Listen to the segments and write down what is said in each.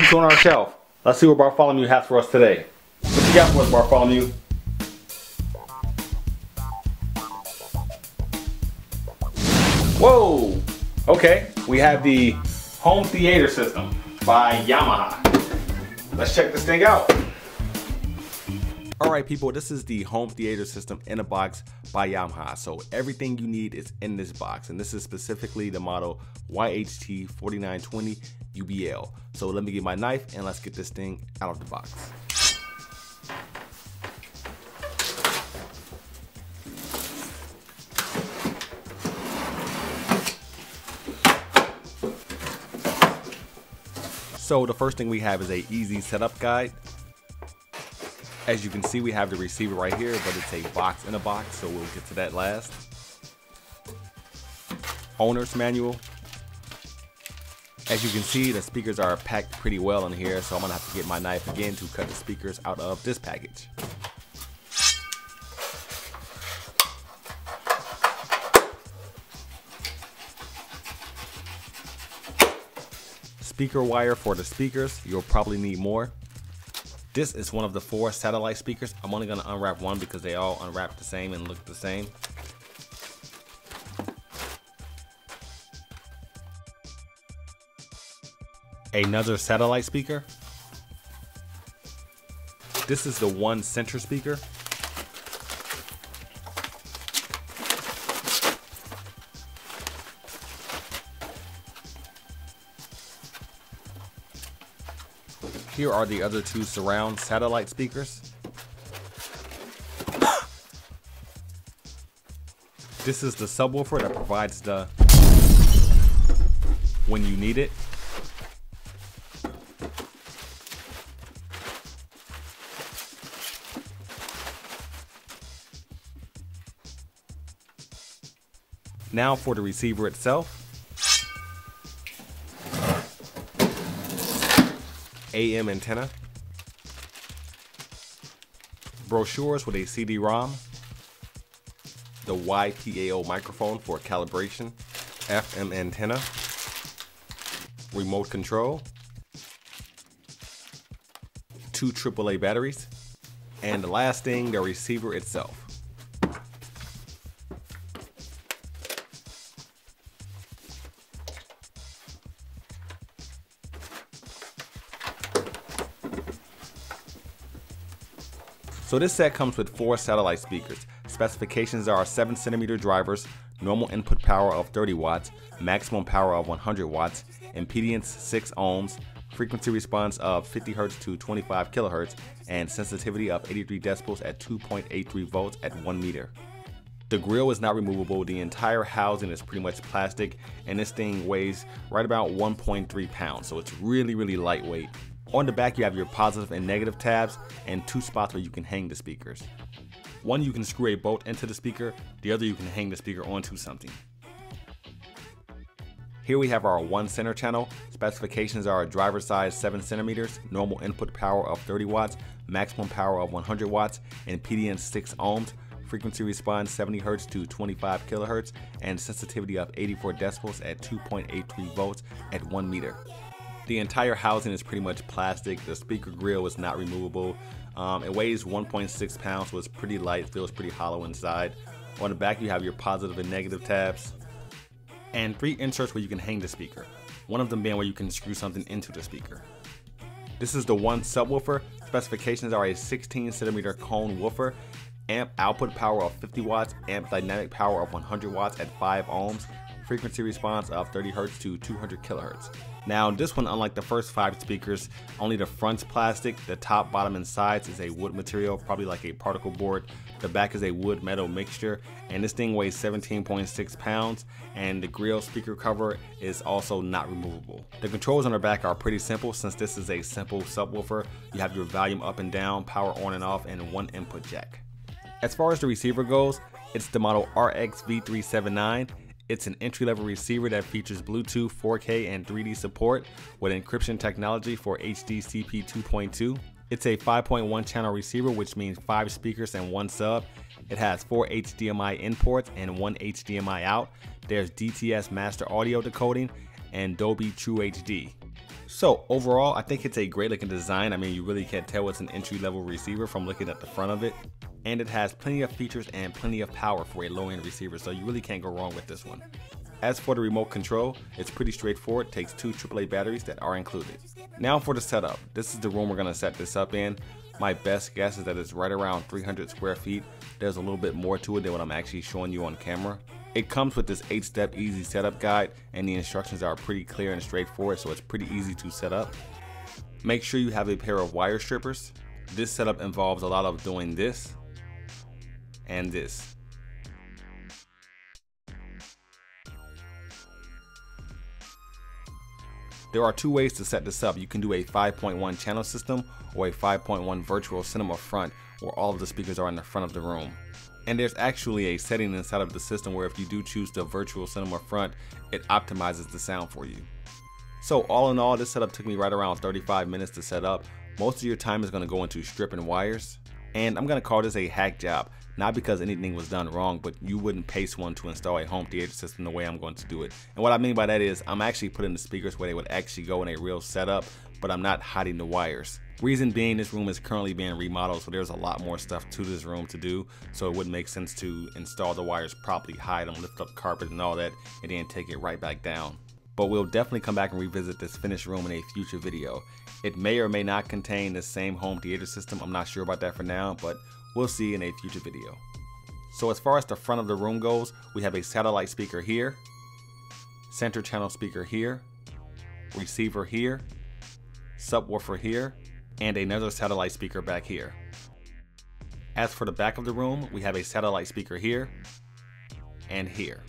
welcome to Onourshelf. Let's see what Bartholomew has for us today. What you got for us, Bartholomew? Whoa! Okay, we have the home theater system by Yamaha. Let's check this thing out. Alright people, this is the home theater system in a box by Yamaha. So everything you need is in this box, and this is specifically the model Yht-4920Ubl. So let me get my knife and let's get this thing out of the box. So the first thing we have is a easy setup guide. As you can see, we have the receiver right here, but it's a box in a box, so we'll get to that last. Owner's manual. As you can see, the speakers are packed pretty well in here, so I'm gonna have to get my knife again to cut the speakers out of this package. Speaker wire for the speakers. You'll probably need more. This is one of the 4 satellite speakers. I'm only gonna unwrap one because they all unwrap the same and look the same. Another satellite speaker. This is the one center speaker. Here are the other 2 surround satellite speakers. This is the subwoofer that provides the when you need it. Now for the receiver itself. AM antenna, brochures with a CD-ROM, the YPAO microphone for calibration, FM antenna, remote control, 2 AAA batteries, and the last thing, the receiver itself. So this set comes with 4 satellite speakers. Specifications are 7cm drivers, normal input power of 30 watts, maximum power of 100 watts, impedance 6 ohms, frequency response of 50 Hz to 25 kHz, and sensitivity of 83 decibels at 2.83 volts at 1 meter. The grill is not removable. The entire housing is pretty much plastic, and this thing weighs right about 1.3 pounds, so it's really lightweight. On the back you have your positive and negative tabs and 2 spots where you can hang the speakers. One you can screw a bolt into the speaker, the other you can hang the speaker onto something. Here we have our 1 center channel. Specifications are driver size 7cm, normal input power of 30 watts, maximum power of 100 watts, impedance 6 ohms, frequency response 70 Hz to 25 kHz, and sensitivity of 84 decibels at 2.83 volts at 1 meter. The entire housing is pretty much plastic. The speaker grill is not removable. It weighs 1.6 pounds, so it's pretty light, feels pretty hollow inside. On the back you have your positive and negative tabs, and 3 inserts where you can hang the speaker. One of them being where you can screw something into the speaker. This is the one subwoofer. Specifications are a 16cm cone woofer, amp output power of 50 watts, amp dynamic power of 100 watts at 5 ohms, frequency response of 30 Hz to 200 kHz. Now this one, unlike the first 5 speakers, only the front's plastic, the top, bottom, and sides is a wood material, probably like a particle board. The back is a wood metal mixture, and this thing weighs 17.6 pounds, and the grill speaker cover is also not removable. The controls on the back are pretty simple. Since this is a simple subwoofer, you have your volume up and down, power on and off, and 1 input jack. As far as the receiver goes, it's the model RX-V379. It's an entry-level receiver that features Bluetooth, 4K, and 3D support with encryption technology for HDCP 2.2. It's a 5.1 channel receiver, which means 5 speakers and 1 sub. It has 4 HDMI in ports and 1 HDMI out. There's DTS master audio decoding and Dolby TrueHD. So overall, I think it's a great looking design. I mean, you really can't tell it's an entry-level receiver from looking at the front of it. And it has plenty of features and plenty of power for a low-end receiver, so you really can't go wrong with this one. As for the remote control, it's pretty straightforward. It takes 2 AAA batteries that are included. Now for the setup. This is the room we're gonna set this up in. My best guess is that it's right around 300 square feet. There's a little bit more to it than what I'm actually showing you on camera. It comes with this 8-step easy setup guide, and the instructions are pretty clear and straightforward, so it's pretty easy to set up. Make sure you have a pair of wire strippers. This setup involves a lot of doing this and this. There are 2 ways to set this up. You can do a 5.1 channel system or a 5.1 virtual cinema front, where all of the speakers are in the front of the room. And there's actually a setting inside of the system where if you do choose the virtual cinema front, it optimizes the sound for you. So all in all, this setup took me right around 35 minutes to set up. Most of your time is going to go into stripping wires. And I'm going to call this a hack job. Not because anything was done wrong, but you wouldn't pay someone to install a home theater system the way I'm going to do it. And what I mean by that is I'm actually putting the speakers where they would actually go in a real setup, but I'm not hiding the wires. Reason being, this room is currently being remodeled, so there's a lot more stuff to this room to do, so it wouldn't make sense to install the wires properly, hide them, lift up carpet and all that, and then take it right back down. But we'll definitely come back and revisit this finished room in a future video. It may or may not contain the same home theater system. I'm not sure about that for now, but we'll see in a future video. So as far as the front of the room goes, we have a satellite speaker here, center channel speaker here, receiver here, subwoofer here, and another satellite speaker back here. As for the back of the room, we have a satellite speaker here and here.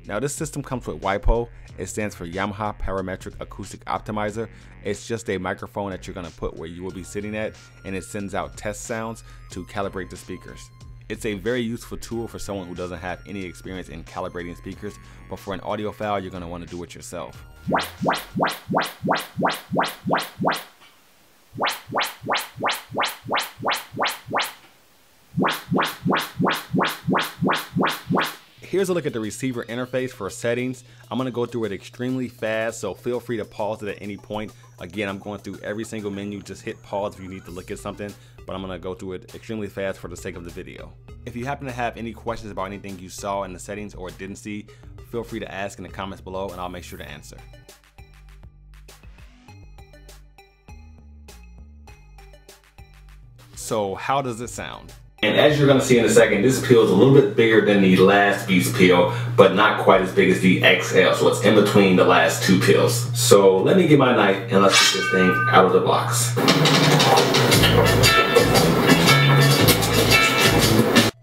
Now this system comes with YPAO. It stands for Yamaha Parametric Acoustic Optimizer. It's just a microphone that you're going to put where you will be sitting at, and it sends out test sounds to calibrate the speakers. It's a very useful tool for someone who doesn't have any experience in calibrating speakers, but for an audiophile, you're going to want to do it yourself. Here's a look at the receiver interface for settings. I'm going to go through it extremely fast, so feel free to pause it at any point. Again, I'm going through every single menu. Just hit pause if you need to look at something, but I'm going to go through it extremely fast for the sake of the video. If you happen to have any questions about anything you saw in the settings or didn't see, feel free to ask in the comments below and I'll make sure to answer. So how does it sound? And as you're going to see in a second, this pill is a little bit bigger than the last Beats pill, but not quite as big as the XL, so it's in between the last 2 pills. So let me get my knife and let's get this thing out of the box.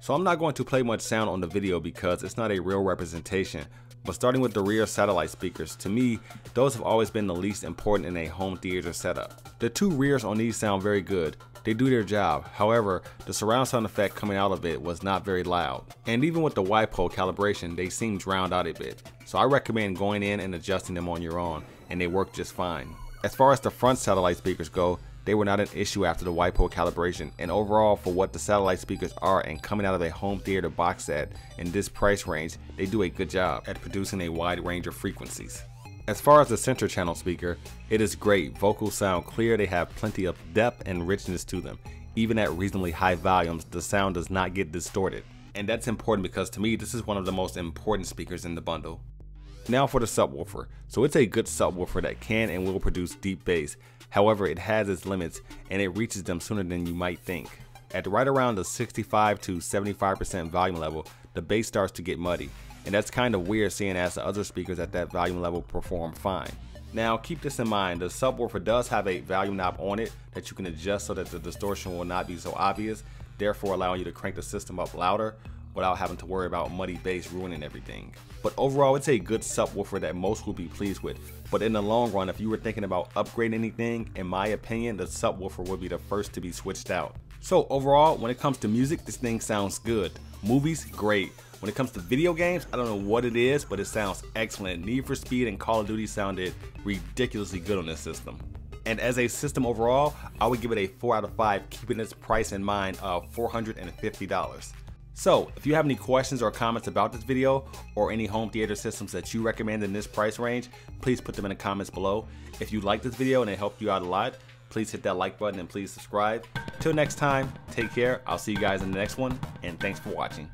So I'm not going to play much sound on the video because it's not a real representation, but starting with the rear satellite speakers, to me, those have always been the least important in a home theater setup. The 2 rears on these sound very good. They do their job. However, the surround sound effect coming out of it was not very loud. And even with the YPAO calibration, they seem drowned out a bit. So I recommend going in and adjusting them on your own, and they work just fine. As far as the front satellite speakers go, they were not an issue after the YPAO calibration, and overall for what the satellite speakers are and coming out of a home theater box set in this price range, they do a good job at producing a wide range of frequencies. As far as the center channel speaker, it is great. Vocals sound clear, they have plenty of depth and richness to them. Even at reasonably high volumes, the sound does not get distorted. And that's important because to me, this is one of the most important speakers in the bundle. Now for the subwoofer. So it's a good subwoofer that can and will produce deep bass. However, it has its limits and it reaches them sooner than you might think. At right around the 65 to 75% volume level, the bass starts to get muddy. And that's kind of weird seeing as the other speakers at that volume level perform fine. Now keep this in mind, the subwoofer does have a volume knob on it that you can adjust so that the distortion will not be so obvious, therefore allowing you to crank the system up louder without having to worry about muddy bass ruining everything. But overall, it's a good subwoofer that most will be pleased with. But in the long run, if you were thinking about upgrading anything, in my opinion, the subwoofer would be the first to be switched out. So overall, when it comes to music, this thing sounds good. Movies, great. When it comes to video games, I don't know what it is, but it sounds excellent. Need for Speed and Call of Duty sounded ridiculously good on this system. And as a system overall, I would give it a 4 out of 5, keeping its price in mind of $450. So if you have any questions or comments about this video or any home theater systems that you recommend in this price range, please put them in the comments below. If you liked this video and it helped you out a lot, please hit that like button and please subscribe. Till next time, take care. I'll see you guys in the next one, and thanks for watching.